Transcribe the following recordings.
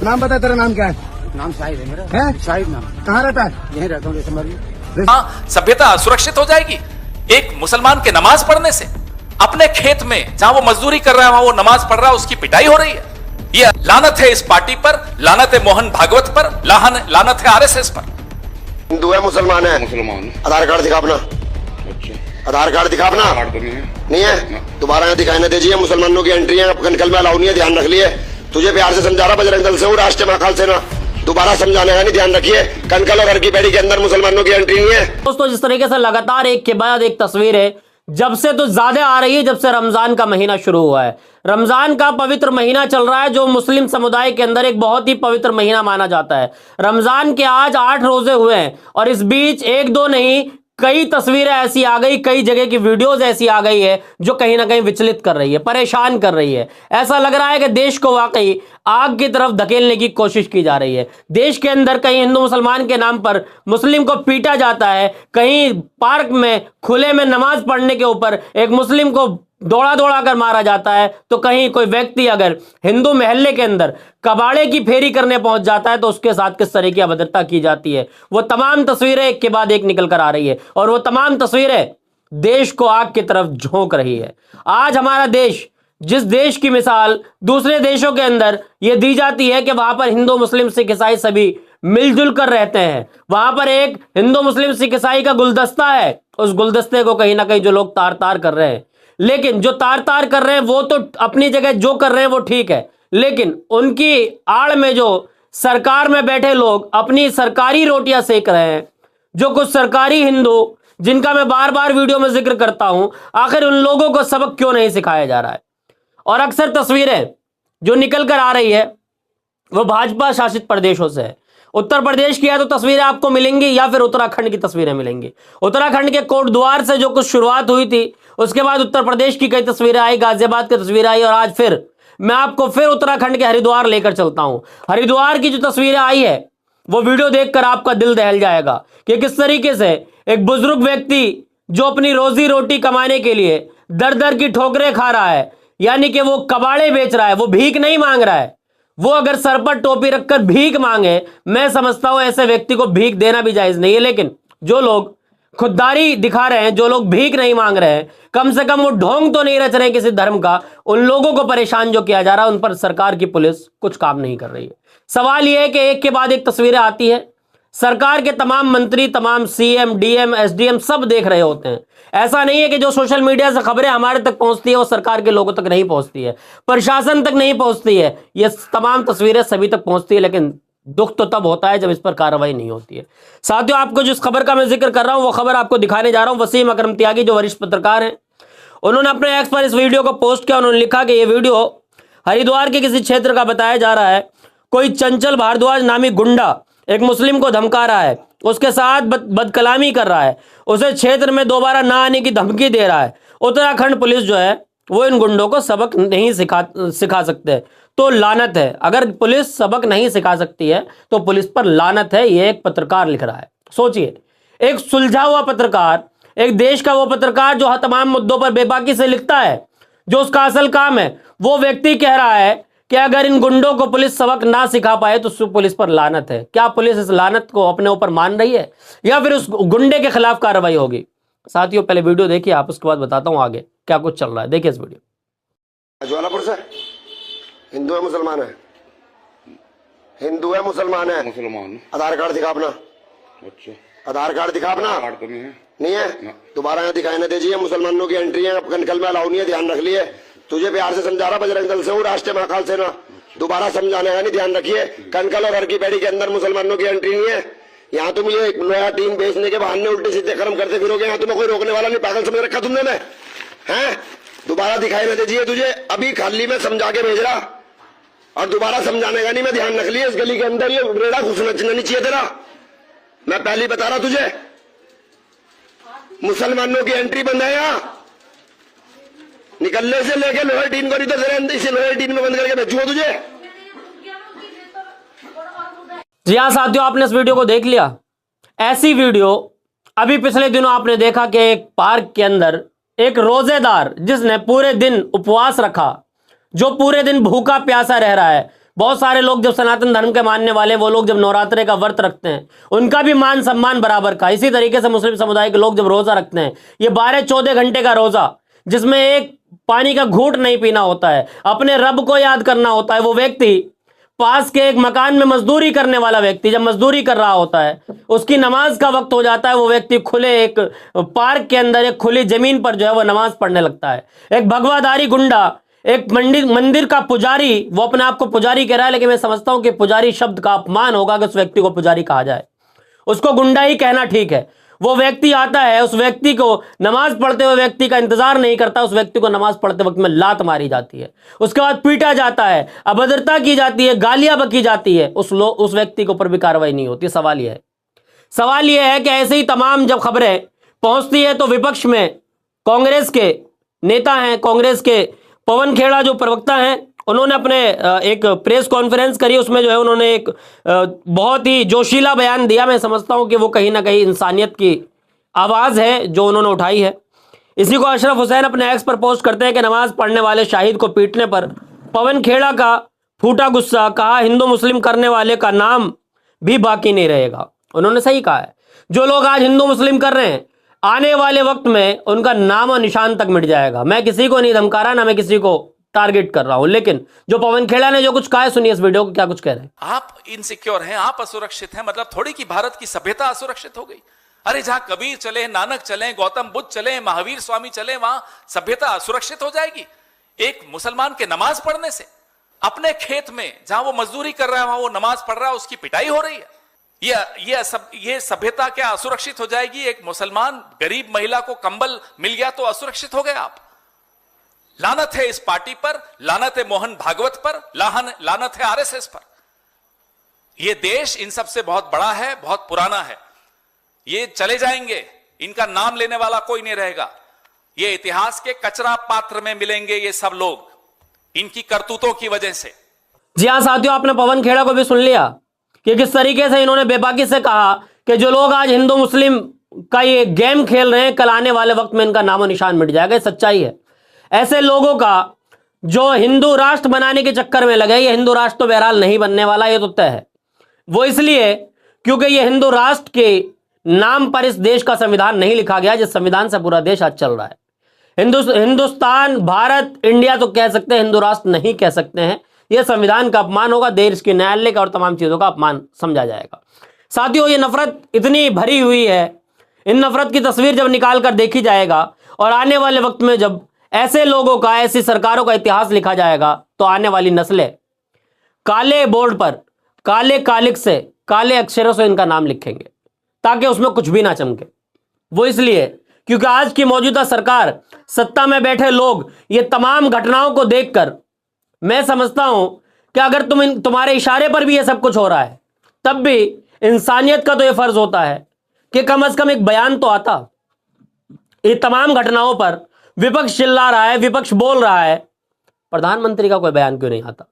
नाम बता, तेरा नाम क्या है? नाम शाहिद है मेरा। है? शाहिद नाम। कहाँ रहता है? यहीं रहता हूँ रेशमबाड़ी। हाँ, सभ्यता सुरक्षित हो जाएगी एक मुसलमान के नमाज पढ़ने से। अपने खेत में जहां वो मजदूरी कर रहा है वहां वो नमाज पढ़ रहा है, उसकी पिटाई हो रही है। ये लानत है इस पार्टी पर, लानत है मोहन भागवत पर, लानत है आरएसएस पर। हिंदू है मुसलमान है? मुसलमान। आधार कार्ड दिखा अपना। अच्छा, आधार कार्ड दिखा अपना। कार्ड तो नहीं है। नहीं है? दोबारा यहाँ दिखाई न दीजिए। मुसलमानों की एंट्री है, कल में अलाउ नहीं है, ध्यान रख लिए। तुझे प्यार से समझा रहा, बजरंग दल से हूँ, राष्ट्रीय महाकाल सेना। दोबारा समझाने का नहीं, ध्यान रखिए। कनकल और हरकी पैड़ी के अंदर मुसलमानों की एंट्री नहीं है। दोस्तों, जिस तरीके से लगातार एक के बाद एक तस्वीर है, जब से तो ज्यादा आ रही है जब से रमजान का महीना शुरू हुआ है। रमजान का पवित्र महीना चल रहा है, जो मुस्लिम समुदाय के अंदर एक बहुत ही पवित्र महीना माना जाता है। रमजान के आज 8 रोजे हुए हैं और इस बीच एक दो नहीं, कई तस्वीरें ऐसी आ गई, कई जगह की वीडियोस ऐसी आ गई है जो कहीं ना कहीं विचलित कर रही है, परेशान कर रही है। ऐसा लग रहा है कि देश को वाकई आग की तरफ धकेलने की कोशिश की जा रही है। देश के अंदर कहीं हिंदू मुसलमान के नाम पर मुस्लिम को पीटा जाता है, कहीं पार्क में खुले में नमाज पढ़ने के ऊपर एक मुस्लिम को दौड़ा दौड़ा कर मारा जाता है, तो कहीं कोई व्यक्ति अगर हिंदू मोहल्ले के अंदर कबाड़े की फेरी करने पहुंच जाता है तो उसके साथ किस तरह की अभद्रता की जाती है। वो तमाम तस्वीरें एक के बाद एक निकल कर आ रही है और वो तमाम तस्वीरें देश को आग की तरफ झोंक रही है। आज हमारा देश, जिस देश की मिसाल दूसरे देशों के अंदर यह दी जाती है कि वहां पर हिंदू मुस्लिम सिख ईसाई सभी मिलजुल कर रहते हैं, वहां पर एक हिंदू मुस्लिम सिख ईसाई का गुलदस्ता है, उस गुलदस्ते को कहीं ना कहीं जो लोग तार तार कर रहे हैं, लेकिन जो तार तार कर रहे हैं वो तो अपनी जगह जो कर रहे हैं वो ठीक है, लेकिन उनकी आड़ में जो सरकार में बैठे लोग अपनी सरकारी रोटियां सेक रहे हैं, जो कुछ सरकारी हिंदू जिनका मैं बार बार वीडियो में जिक्र करता हूं, आखिर उन लोगों को सबक क्यों नहीं सिखाया जा रहा है। और अक्सर तस्वीरें जो निकल कर आ रही है वो भाजपा शासित प्रदेशों से है। उत्तर प्रदेश की है तो तस्वीरें आपको मिलेंगी या फिर उत्तराखंड की तस्वीरें मिलेंगी। उत्तराखंड के कोटद्वार से जो कुछ शुरुआत हुई थी, उसके बाद उत्तर प्रदेश की कई तस्वीरें आई, गाजियाबाद की तस्वीर आई, और आज फिर मैं आपको फिर उत्तराखंड के हरिद्वार लेकर चलता हूं। हरिद्वार की जो तस्वीरें आई है वो वीडियो देखकर आपका दिल दहल जाएगा कि किस तरीके से एक बुजुर्ग व्यक्ति जो अपनी रोजी रोटी कमाने के लिए दर दर की ठोकरें खा रहा है, यानी कि वो कबाड़े बेच रहा है, वो भीख नहीं मांग रहा है। वो अगर सर पर टोपी रखकर भीख मांगे, मैं समझता हूं ऐसे व्यक्ति को भीख देना भी जायज नहीं है। लेकिन जो लोग खुददारी दिखा रहे हैं, जो लोग भीख नहीं मांग रहे हैं, कम से कम वो ढोंग तो नहीं रच रहे हैं किसी धर्म का, उन लोगों को परेशान जो किया जा रहा है उन पर सरकार की पुलिस कुछ काम नहीं कर रही है। सवाल यह है कि एक के बाद एक तस्वीरें आती है, सरकार के तमाम मंत्री, तमाम सीएम, डीएम, एसडीएम सब देख रहे होते हैं। ऐसा नहीं है कि जो सोशल मीडिया से खबरें हमारे तक पहुंचती है वो सरकार के लोगों तक नहीं पहुंचती है, प्रशासन तक नहीं पहुंचती है, ये तमाम तस्वीरें सभी तक पहुंचती है। लेकिन दुख तो तब होता है जब इस पर कार्रवाई नहीं होती है। साथियों, आपको जिस खबर का मैं जिक्र कर रहा हूं वो खबर आपको दिखाने जा रहा हूं। वसीम अकरम त्यागी जो वरिष्ठ पत्रकार हैं, उन्होंने अपने एक्स पर इस वीडियो को पोस्ट किया। उन्होंने लिखा कि यह वीडियो हरिद्वार के किसी क्षेत्र का बताया जा रहा है। कोई चंचल भारद्वाज नामी गुंडा एक मुस्लिम को धमका रहा है, उसके साथ बदकलामी कर रहा है, उसे क्षेत्र में दोबारा ना आने की धमकी दे रहा है। उत्तराखंड पुलिस जो है वो इन गुंडों को सबक नहीं सिखा सकते, तो लानत है। अगर पुलिस सबक नहीं सिखा सकती है तो पुलिस पर लानत है, ये एक पत्रकार लिख रहा है। सोचिए, एक सुलझा हुआ पत्रकार, एक देश का वो पत्रकार जो तमाम मुद्दों पर बेबाकी से लिखता है, जो उसका असल काम है, वो व्यक्ति कह रहा है कि अगर इन गुंडों को पुलिस सबक ना सिखा पाए तो पुलिस पर लानत है। क्या पुलिस इस लानत को अपने ऊपर मान रही है या फिर उस गुंडे के खिलाफ कार्रवाई होगी? साथियों, पहले वीडियो देखिए, आप उसके बाद बताता हूं आगे क्या कुछ चल रहा है। देखिए इस वीडियो। ज्वालापुर से हिंदू है मुसलमान है? हिंदू है मुसलमान है? मुसलमान। आधार कार्ड दिखा अपना। अच्छा, आधार कार्ड दिखा अपना। कार्ड तो नहीं है। नहीं है? दोबारा यहाँ दिखाई न दीजिए। मुसलमानों की एंट्री है, कनकल में अलाउ नहीं है, ध्यान रख लिए। तुझे प्यार से समझा रहा, बजरंग दल से हूँ, राष्ट्रीय महाकाल सेना। दोबारा समझाने का नहीं, ध्यान रखिए। कनकल और हरकी पैड़ी के अंदर मुसलमानों की एंट्री नहीं है। यहाँ तुम ये नया टीम बेचने के बहाने उल्टे सीधे कर्म करते फिरोगे, यहाँ तुम्हें कोई रोकने वाला नहीं। पागल समझ रखा तुमने मैं है? दोबारा दिखाई न दीजिए। तुझे अभी खाली में समझा के भेज रहा और दोबारा समझाने का नहीं, मैं ध्यान रख लिया। इस गली के अंदर ये रेड़ा घुसना नहीं चाहिए तेरा, मैं पहले बता रहा तुझे। मुसलमानों की एंट्री बंद है यहाँ, निकलने से लेके लोअर टीन को, नहीं तो तेरे अंदर से लोअर टीन में बंद करके भेजूंगा तुझे। जी हाँ साथियों, आपने इस वीडियो को देख लिया। ऐसी वीडियो अभी पिछले दिनों आपने देखा कि एक पार्क के अंदर एक रोजेदार जिसने पूरे दिन उपवास रखा, जो पूरे दिन भूखा प्यासा रह रहा है, बहुत सारे लोग जब सनातन धर्म के मानने वाले, वो लोग जब नवरात्रे का व्रत रखते हैं, उनका भी मान सम्मान बराबर का। इसी तरीके से मुस्लिम समुदाय के लोग जब रोजा रखते हैं, ये 12-14 घंटे का रोजा, जिसमें एक पानी का घूंट नहीं पीना होता है, अपने रब को याद करना होता है। वो व्यक्ति पास के एक मकान में मजदूरी करने वाला व्यक्ति जब मजदूरी कर रहा होता है, उसकी नमाज का वक्त हो जाता है, वो व्यक्ति खुले एक पार्क के अंदर, एक खुली जमीन पर जो है वो नमाज पढ़ने लगता है। एक भगवाधारी गुंडा, एक मंदिर का पुजारी, वो अपने आप को पुजारी कह रहा है, लेकिन मैं समझता हूं कि पुजारी शब्द का अपमान होगा कि उस व्यक्ति को पुजारी कहा जाए। उसको गुंडा ही कहना ठीक है। वो व्यक्ति आता है, उस व्यक्ति को, नमाज पढ़ते हुए व्यक्ति का इंतजार नहीं करता, उस व्यक्ति को नमाज पढ़ते वक्त में लात मारी जाती है, उसके बाद पीटा जाता है, अभद्रता की जाती है, गालियां बकी जाती है, उस व्यक्ति के ऊपर भी कार्रवाई नहीं होती। सवाल यह है कि ऐसे ही तमाम जब खबरें पहुंचती है तो विपक्ष में कांग्रेस के नेता हैं, कांग्रेस के पवन खेड़ा जो प्रवक्ता हैं, उन्होंने अपने एक प्रेस कॉन्फ्रेंस करी। उसमें जो है उन्होंने एक बहुत ही जोशीला बयान दिया। मैं समझता हूं कि वो कहीं ना कहीं इंसानियत की आवाज़ है जो उन्होंने उठाई है। इसी को अशरफ हुसैन अपने एक्स पर पोस्ट करते हैं कि नमाज पढ़ने वाले शाहिद को पीटने पर पवन खेड़ा का फूटा गुस्सा, कहा हिंदू मुस्लिम करने वाले का नाम भी बाकी नहीं रहेगा। उन्होंने सही कहा है, जो लोग आज हिंदू मुस्लिम कर रहे हैं, आने वाले वक्त में उनका नाम और निशान तक मिट जाएगा। मैं किसी को नहीं धमका रहा, ना मैं किसी को टारगेट कर रहा हूं, लेकिन जो पवन खेड़ा ने जो कुछ कहा है, सुनिए इस वीडियो को क्या कुछ कह रहे हैं। आप इनसिक्योर हैं, आप असुरक्षित हैं, मतलब थोड़ी कि भारत की सभ्यता असुरक्षित हो गई। अरे जहां कबीर चले, नानक चले, गौतम बुद्ध चले, महावीर स्वामी चले, वहां सभ्यता असुरक्षित हो जाएगी एक मुसलमान के नमाज पढ़ने से? अपने खेत में जहां वो मजदूरी कर रहा है, वहां वो नमाज पढ़ रहा है, उसकी पिटाई हो रही है। ये सभ्यता क्या असुरक्षित हो जाएगी? एक मुसलमान गरीब महिला को कंबल मिल गया तो असुरक्षित हो गए आप। लानत है इस पार्टी पर, लानत है मोहन भागवत पर, लानत है आरएसएस पर। यह देश इन सबसे बहुत बड़ा है, बहुत पुराना है। ये चले जाएंगे, इनका नाम लेने वाला कोई नहीं रहेगा। ये इतिहास के कचरा पात्र में मिलेंगे ये सब लोग, इनकी करतूतों की वजह से। जी हां साथियों, आपने पवन खेड़ा को भी सुन लिया कि किस तरीके से इन्होंने बेबाकी से कहा कि जो लोग आज हिंदू मुस्लिम का ये गेम खेल रहे हैं, कल आने वाले वक्त में इनका नामो निशान मिट जाएगा। सच्चाई है। ऐसे लोगों का जो हिंदू राष्ट्र बनाने के चक्कर में लगे, ये हिंदू राष्ट्र तो बहरहाल नहीं बनने वाला, ये तो तय है। वो इसलिए क्योंकि ये हिंदू राष्ट्र के नाम पर इस देश का संविधान नहीं लिखा गया, जिस संविधान से पूरा देश आज चल रहा है। हिंदुस्तान, भारत, इंडिया तो कह सकते हैं, हिंदू राष्ट्र नहीं कह सकते हैं। यह संविधान का अपमान होगा, देश के न्यायालय का और तमाम चीजों का अपमान समझा जाएगा। साथियों, ये नफरत इतनी भरी हुई है, इन नफरत की तस्वीर जब निकाल कर देखी जाएगा और आने वाले वक्त में जब ऐसे लोगों का, ऐसी सरकारों का इतिहास लिखा जाएगा, तो आने वाली नस्लें काले बोर्ड पर, काले कालिक से, काले अक्षरों से इनका नाम लिखेंगे, ताकि उसमें कुछ भी ना चमके। वो इसलिए क्योंकि आज की मौजूदा सरकार, सत्ता में बैठे लोग, ये तमाम घटनाओं को देखकर मैं समझता हूं कि अगर तुम्हारे इशारे पर भी ये सब कुछ हो रहा है, तब भी इंसानियत का तो ये फर्ज होता है कि कम से कम एक बयान तो आता। ये तमाम घटनाओं पर विपक्ष चिल्ला रहा है, विपक्ष बोल रहा है, प्रधानमंत्री का कोई बयान क्यों नहीं आता?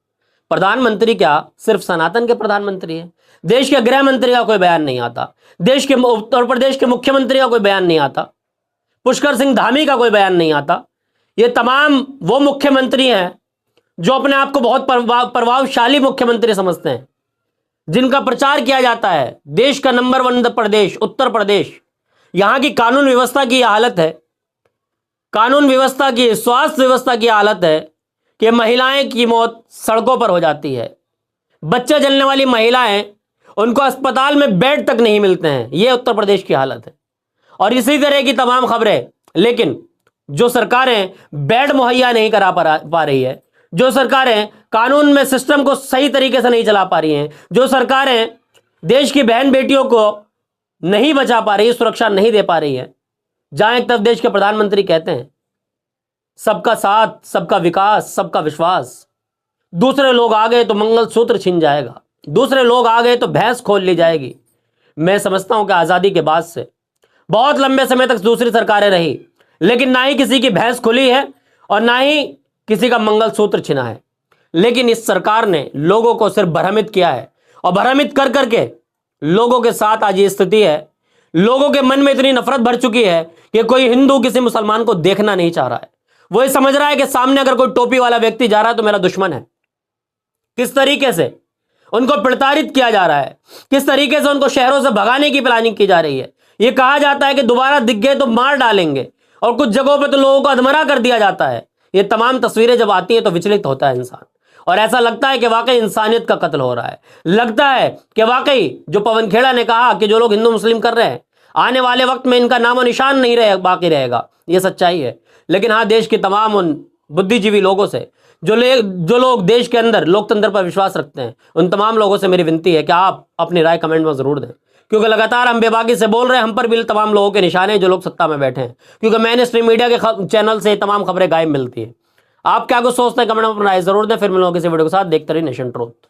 प्रधानमंत्री क्या सिर्फ सनातन के प्रधानमंत्री है? देश के गृह मंत्री का कोई बयान नहीं आता, देश के उत्तर प्रदेश के मुख्यमंत्री का कोई बयान नहीं आता, पुष्कर सिंह धामी का कोई बयान नहीं आता। ये तमाम वो मुख्यमंत्री हैं जो अपने आप को बहुत प्रभावशाली मुख्यमंत्री समझते हैं, जिनका प्रचार किया जाता है देश का नंबर 1 प्रदेश उत्तर प्रदेश। यहां की कानून व्यवस्था की हालत है, कानून व्यवस्था की, स्वास्थ्य व्यवस्था की हालत है कि महिलाएं की मौत सड़कों पर हो जाती है। बच्चे जलने वाली महिलाएं, उनको अस्पताल में बेड तक नहीं मिलते हैं। यह उत्तर प्रदेश की हालत है। और इसी तरह की तमाम खबरें। लेकिन जो सरकारें बेड मुहैया नहीं करा पा रही है, जो सरकारें कानून में सिस्टम को सही तरीके से नहीं चला पा रही हैं, जो सरकारें देश की बहन बेटियों को नहीं बचा पा रही, सुरक्षा नहीं दे पा रही है, जहां एक तरफ देश के प्रधानमंत्री कहते हैं सबका साथ, सबका विकास, सबका विश्वास, दूसरे लोग आ गए तो मंगलसूत्र छिन जाएगा, दूसरे लोग आ गए तो भैंस खोल ली जाएगी। मैं समझता हूं कि आजादी के बाद से बहुत लंबे समय तक दूसरी सरकारें रही, लेकिन ना ही किसी की भैंस खुली है और ना ही किसी का मंगलसूत्र छिना है। लेकिन इस सरकार ने लोगों को सिर्फ भ्रमित किया है, और भ्रमित कर करके लोगों के साथ आज ये स्थिति है। लोगों के मन में इतनी नफरत भर चुकी है कि कोई हिंदू किसी मुसलमान को देखना नहीं चाह रहा है। वो ये समझ रहा है कि सामने अगर कोई टोपी वाला व्यक्ति जा रहा है तो मेरा दुश्मन है, किस तरीके से उनको प्रताड़ित किया जा रहा है, किस तरीके से उनको शहरों से भगाने की प्लानिंग की जा रही है। यह कहा जाता है कि दोबारा दिख गए तो मार डालेंगे, और कुछ जगहों पे तो लोगों को अधमरा कर दिया जाता है। ये तमाम तस्वीरें जब आती हैं तो विचलित होता है इंसान, और ऐसा लगता है कि वाकई इंसानियत का कत्ल हो रहा है। लगता है कि वाकई जो पवन खेड़ा ने कहा कि जो लोग हिंदू मुस्लिम कर रहे हैं, आने वाले वक्त में इनका नामो निशान नहीं रहे बाकी रहेगा, ये सच्चाई है। लेकिन हाँ, देश के तमाम उन बुद्धिजीवी लोगों से जो लोग देश के अंदर लोकतंत्र पर विश्वास रखते हैं, उन तमाम लोगों से मेरी विनती है कि आप अपनी राय कमेंट में जरूर दें, क्योंकि लगातार हम बेबाकी से बोल रहे हैं, हम पर भी तमाम लोगों के निशाने जो लोग सत्ता में बैठे हैं, क्योंकि मैंने स्ट्रीम मीडिया के चैनल से तमाम खबरें गायब मिलती है। आप क्या कुछ सोचते हैं कमेंट में अपनी राय जरूर दें। फिर मिलूंगा किसी वीडियो के साथ। देखते रहिए नेशन ट्रूथ।